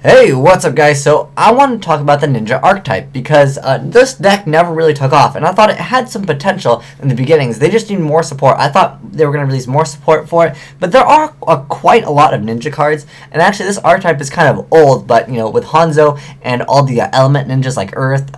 Hey, what's up guys? So I want to talk about the ninja archetype because this deck never really took off, and I thought it had some potential in the beginnings. They just need more support. I thought they were going to release more support for it, but there are quite a lot of ninja cards, and actually this archetype is kind of old, but you know, with Hanzo and all the element ninjas like Earth,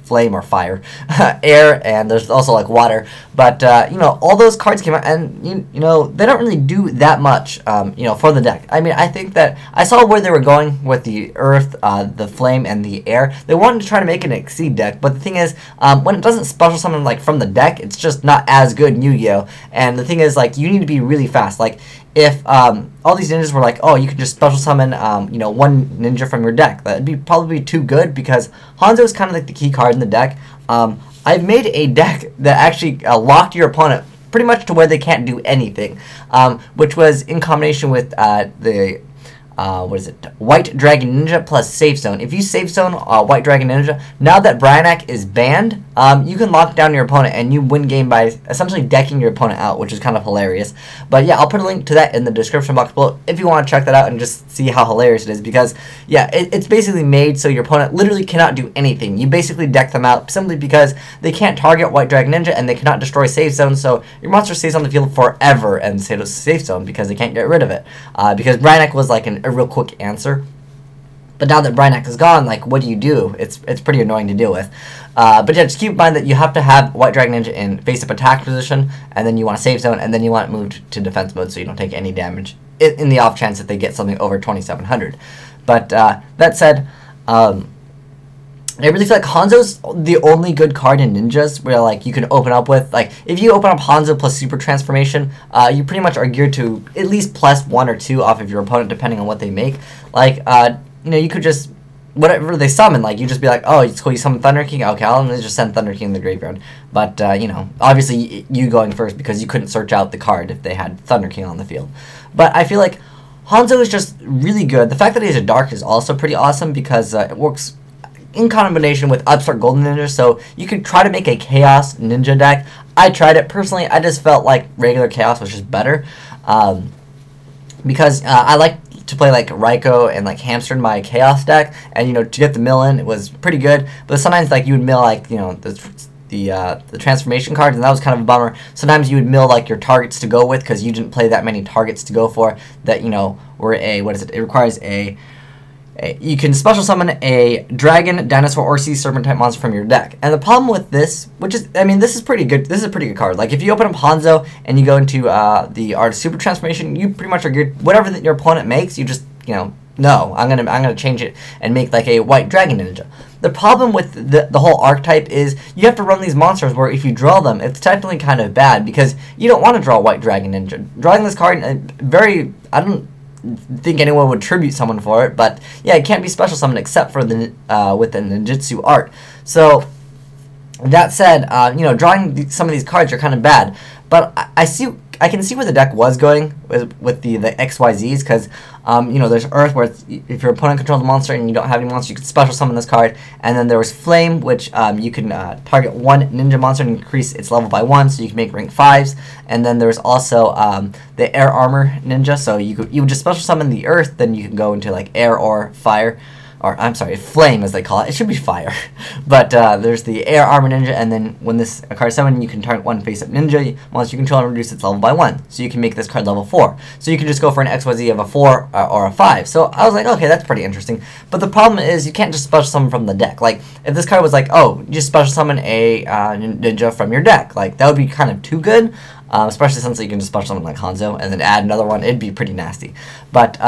Flame or Fire, Air, and there's also like Water. But you know, all those cards came out, and you know, they don't really do that much, you know, for the deck. I mean, I think that I saw where they were going with the Earth, the Flame, and the Air. They wanted to try to make an Exceed deck, but the thing is, when it doesn't special summon like from the deck, it's just not as good in Yu-Gi-Oh. And the thing is, like, you need to be really fast. Like, if all these ninjas were like, oh, you can just special summon, you know, one ninja from your deck, that'd be probably too good because Hanzo is kind of like the key card in the deck. I've made a deck that actually locked your opponent pretty much to where they can't do anything, which was in combination with the what is it? White Dragon Ninja plus Safe Zone. If you Safe Zone White Dragon Ninja, now that Bryanak is banned, you can lock down your opponent and you win game by essentially decking your opponent out, which is kind of hilarious. But yeah, I'll put a link to that in the description box below if you want to check that out and just see how hilarious it is, because yeah, it's basically made so your opponent literally cannot do anything. You basically deck them out simply because they can't target White Dragon Ninja and they cannot destroy Safe Zone, so your monster stays on the field forever and stays Safe Zone because they can't get rid of it. Because Bryanak was like a real quick answer. But now that Bryanak is gone, like, what do? It's pretty annoying to deal with. But yeah, just keep in mind that you have to have White Dragon Ninja in face-up attack position, and then you want to Safe Zone, and then you want it moved to defense mode so you don't take any damage in the off chance that they get something over 2700. But that said, I really feel like Hanzo's the only good card in ninjas where like you can open up with. Like, if you open up Hanzo plus Super Transformation, you pretty much are geared to at least +1 or 2 off of your opponent depending on what they make. Like, you know, you could just, whatever they summon, like, you just be like, oh, it's cool, you summon Thunder King, okay, I'll just send Thunder King in the graveyard. But, you know, obviously you going first because you couldn't search out the card if they had Thunder King on the field. But I feel like Hanzo is just really good. The fact that he's a Dark is also pretty awesome because it works in combination with Upstart Golden Ninja, so you could try to make a Chaos Ninja deck. I tried it. Personally, I just felt like regular Chaos was just better because I like to play like Raikou and like hamster in my Chaos deck, and you know, to get the mill in, it was pretty good. But sometimes like you would mill like, you know, the transformation cards, and that was kind of a bummer. Sometimes you would mill like your targets to go with because you didn't play that many targets to go for that, you know, were a, what is it? It requires you can special summon a dragon, dinosaur, or sea serpent type monster from your deck. And the problem with this, which is, I mean, this is pretty good. This is a pretty good card. Like, if you open up Hanzo and you go into the Art of Super Transformation, you pretty much are geared, whatever your opponent makes, you just, you know, no, I'm gonna change it and make like a White Dragon Ninja. The problem with the whole archetype is you have to run these monsters where if you draw them, it's technically kind of bad because you don't want to draw White Dragon Ninja. Drawing this card, I don't think anyone would tribute someone for it, but yeah, it can't be special summoned except for the with the ninjutsu art. So that said, you know, drawing some of these cards are kind of bad, but I can see where the deck was going with the XYZs, because you know, there's Earth, where if your opponent controls a monster and you don't have any monster, you can special summon this card. And then there was Flame, which you can target one ninja monster and increase its level by 1, so you can make rank 5s. And then there's also the Air Armor Ninja, so you would just special summon the Earth, then you can go into like Air or Fire. Or, I'm sorry, Flame as they call it. It should be Fire. But there's the Air Armor Ninja, and then when this card is summoned, you can target one face-up ninja monster you control and reduce its level by 1. So you can make this card level 4. So you can just go for an XYZ of a 4 or a 5. So I was like, okay, that's pretty interesting. But the problem is you can't just special summon from the deck. Like, if this card was like, oh, you just special summon a ninja from your deck, like, that would be kind of too good. Especially since you can just special summon like Hanzo and then add another one. It'd be pretty nasty. But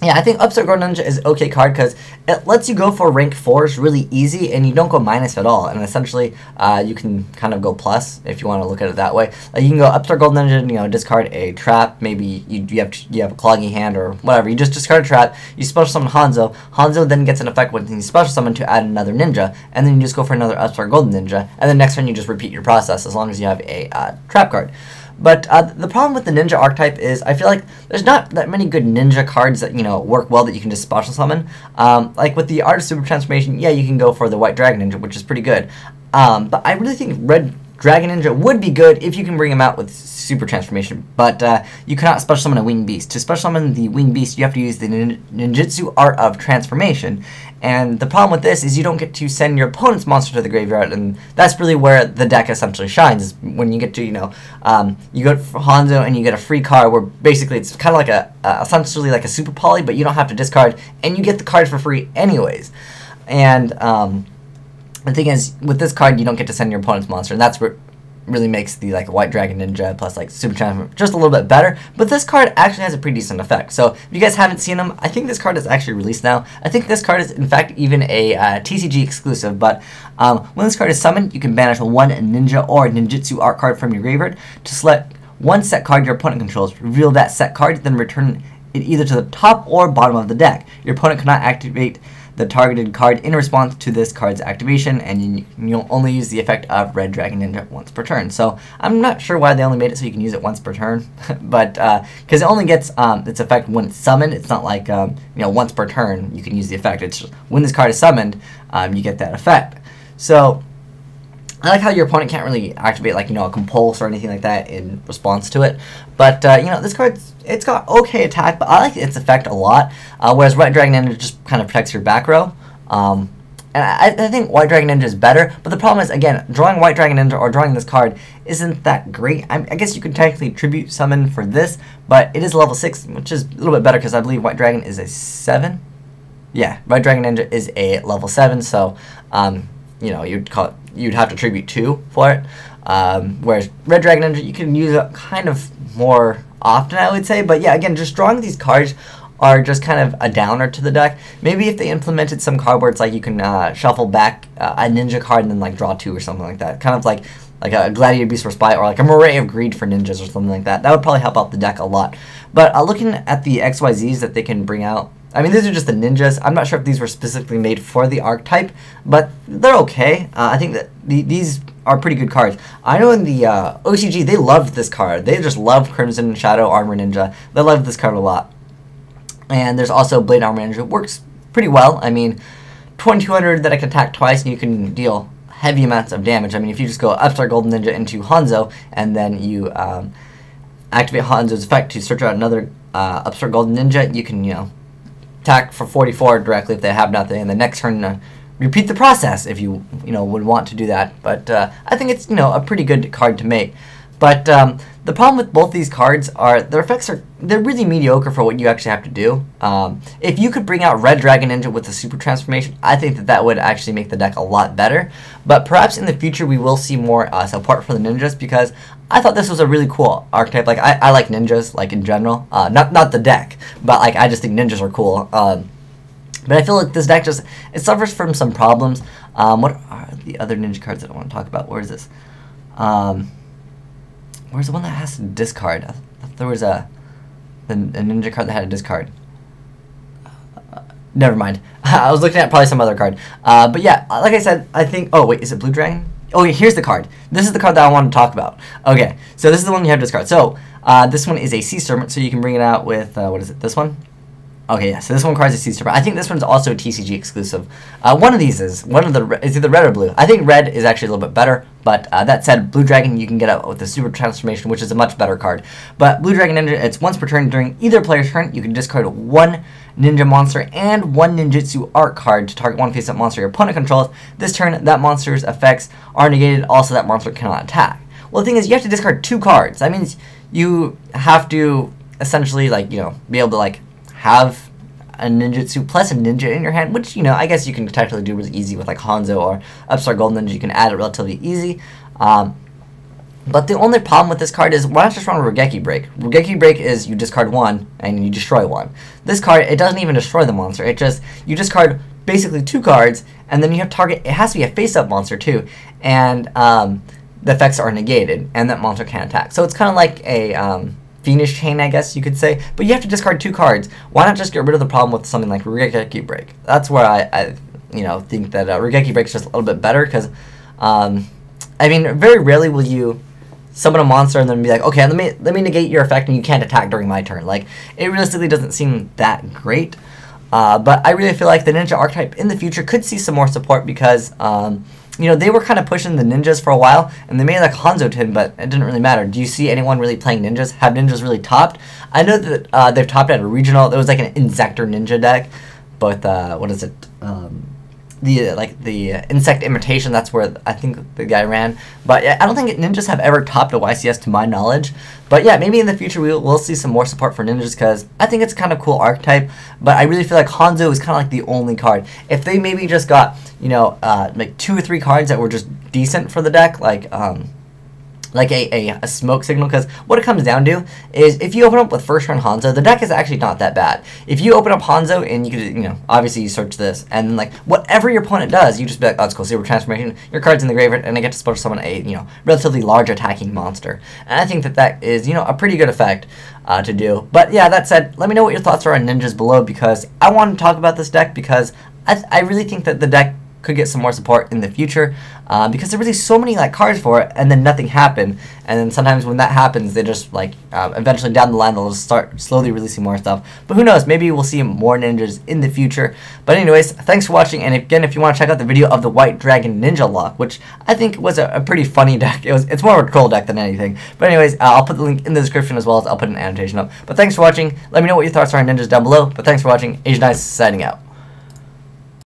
yeah, I think Upstart Golden Ninja is an okay card because it lets you go for rank 4s really easy, and you don't go minus at all. And essentially, you can kind of go plus if you want to look at it that way. Like, you can go Upstart Golden Ninja, you know, discard a trap. Maybe you have a cloggy hand or whatever. You just discard a trap. You special summon Hanzo. Hanzo then gets an effect when you special summon to add another ninja, and then you just go for another Upstart Golden Ninja. And then next turn you just repeat your process as long as you have a trap card. But the problem with the ninja archetype is I feel like there's not that many good ninja cards that, you know, work well that you can just special summon. Like with the Art of Super Transformation, yeah, you can go for the White Dragon Ninja, which is pretty good. But I really think Red Dragon Ninja would be good if you can bring him out with Super Transformation, but you cannot special summon a Winged Beast. To special summon the Winged Beast, you have to use the ninjutsu art of transformation, and the problem with this is you don't get to send your opponent's monster to the graveyard, and that's really where the deck essentially shines, is when you get to, you go for Hanzo and you get a free card where basically it's kind of like essentially like a Super Poly, but you don't have to discard, and you get the card for free anyways. And the thing is, with this card, you don't get to send your opponent's monster, and that's what really makes the White Dragon Ninja plus Super Transform just a little bit better. But this card actually has a pretty decent effect. So if you guys haven't seen him, I think this card is actually released now. I think this card is in fact even a TCG exclusive. But when this card is summoned, you can banish one ninja or ninjutsu art card from your graveyard to select one set card your opponent controls. Reveal that set card, then return it either to the top or bottom of the deck. Your opponent cannot activate the targeted card in response to this card's activation, and you'll only use the effect of Red Dragon Ninja once per turn. So I'm not sure why they only made it so you can use it once per turn, but because it only gets its effect when it's summoned. It's not like once per turn you can use the effect. It's just when this card is summoned, you get that effect. So I like how your opponent can't really activate a compulse or anything like that in response to it. But this card, it's got okay attack, but I like its effect a lot. Whereas White Dragon Ninja just kind of protects your back row. And I think White Dragon Ninja is better. But the problem is, again, drawing White Dragon Ninja or drawing this card isn't that great. I guess you could technically tribute summon for this, but it is level 6, which is a little bit better because I believe White Dragon is a 7. Yeah, White Dragon Ninja is a level 7, so you'd have to tribute 2 for it. Whereas Red Dragon Ninja, you can use it kind of more often, I would say. But yeah, again, just drawing these cards are just kind of a downer to the deck. Maybe if they implemented some card where it's like you can shuffle back a ninja card and then draw 2 or something like that. Kind of like a Gladiator Beast for Spite or like a Moray of Greed for ninjas or something like that. That would probably help out the deck a lot. But looking at the XYZs that they can bring out, I mean, these are just the ninjas. I'm not sure if these were specifically made for the archetype, but they're okay. I think that these are pretty good cards. I know in the OCG, they loved this card. They just loved Crimson Shadow Armor Ninja. They loved this card a lot. And there's also Blade Armor Ninja. It works pretty well. I mean, 2200 that I can attack twice, and you can deal heavy amounts of damage. I mean, if you just go Upstart Golden Ninja into Hanzo, and then you activate Hanzo's effect to search out another Upstart Golden Ninja, you can, attack for 44 directly if they have nothing, and the next turn repeat the process if you would want to do that. But I think it's a pretty good card to make. But the problem with both these cards are their effects they're really mediocre for what you actually have to do. If you could bring out Red Dragon Ninja with the Super Transformation, I think that would actually make the deck a lot better. But perhaps in the future we will see more support for the ninjas, because I thought this was a really cool archetype. Like I like ninjas in general, not the deck, but I just think ninjas are cool. But I feel like this deck it suffers from some problems. What are the other ninja cards that I want to talk about? Where is this? Where's the one that has to discard? I thought there was a ninja card that had a discard. Never mind. I was looking at probably some other card. But yeah, like I said, I think... Oh, wait, is it Blue Dragon? Oh, yeah, here's the card. This is the card that I want to talk about. Okay, so this is the one you have to discard. So, this one is a Sea Serpent, so you can bring it out with... what is it? This one? Okay, yeah, so this one requires a Sea Serpent. I think this one's also a TCG exclusive. One of these is. It's either red or blue. I think red is actually a little bit better, but that said, Blue Dragon you can get out with the Super Transformation, which is a much better card. But Blue Dragon Ninja, it's once per turn. During either player's turn, you can discard one ninja monster and one ninjutsu art card to target one face-up monster your opponent controls. This turn, that monster's effects are negated. Also, that monster cannot attack. Well, the thing is, you have to discard 2 cards. That means you have to essentially, be able to, have a ninjutsu plus a ninja in your hand, which, I guess you can technically do really easy with, Hanzo or Upstart Golden Ninja. You can add it relatively easy. But the only problem with this card is, why not just run a Regeki Break? Regeki Break is you discard 1 and you destroy 1. This card, it doesn't even destroy the monster. You discard basically 2 cards, and then you have to target, it has to be a face-up monster too, and the effects are negated, and that monster can't attack. So it's kind of like a Fiendish Chain, I guess you could say, but you have to discard 2 cards. Why not just get rid of the problem with something like Regeki Break? That's where I think that Regeki Break is just a little bit better, because, I mean, very rarely will you summon a monster and then be like, okay, let me negate your effect and you can't attack during my turn. It realistically doesn't seem that great. But I really feel like the ninja archetype in the future could see some more support, because you know, they were kind of pushing the ninjas for a while, and they made like Hanzo tin, but it didn't really matter. Do you see anyone really playing ninjas? Have ninjas really topped? I know that they've topped at a regional. There was like an Insector ninja deck, but what is it? The insect imitation. That's where I think the guy ran. But yeah, I don't think ninjas have ever topped a YCS to my knowledge. But yeah, maybe in the future we'll see some more support for ninjas, because I think it's kind of cool archetype. But I really feel like Hanzo is kind of like the only card. If they maybe just got, you know, like 2 or 3 cards that were just decent for the deck, like a smoke signal, because what it comes down to is if you open up with first turn Hanzo, the deck is actually not that bad. If you open up Hanzo and you could, you know, obviously you search this, and then like whatever your opponent does, you just be like, oh, it's cool, Saber Transformation, your card's in the graveyard, and I get to special summon a, you know, relatively large attacking monster. And I think that that is, you know, a pretty good effect to do. But yeah, that said, let me know what your thoughts are on ninjas below, because I want to talk about this deck, because I really think that the deck could get some more support in the future, because there were really so many like cards for it, and then nothing happened. And then sometimes when that happens, they just like eventually down the line they'll just start slowly releasing more stuff. But who knows? Maybe we'll see more ninjas in the future. But anyways, thanks for watching. And again, if you want to check out the video of the White Dragon Ninja Lock, which I think was a pretty funny deck. It's more of a troll deck than anything. But anyways, I'll put the link in the description, as well as I'll put an annotation up. But thanks for watching. Let me know what your thoughts are on ninjas down below. But thanks for watching. Asian Eyes signing out.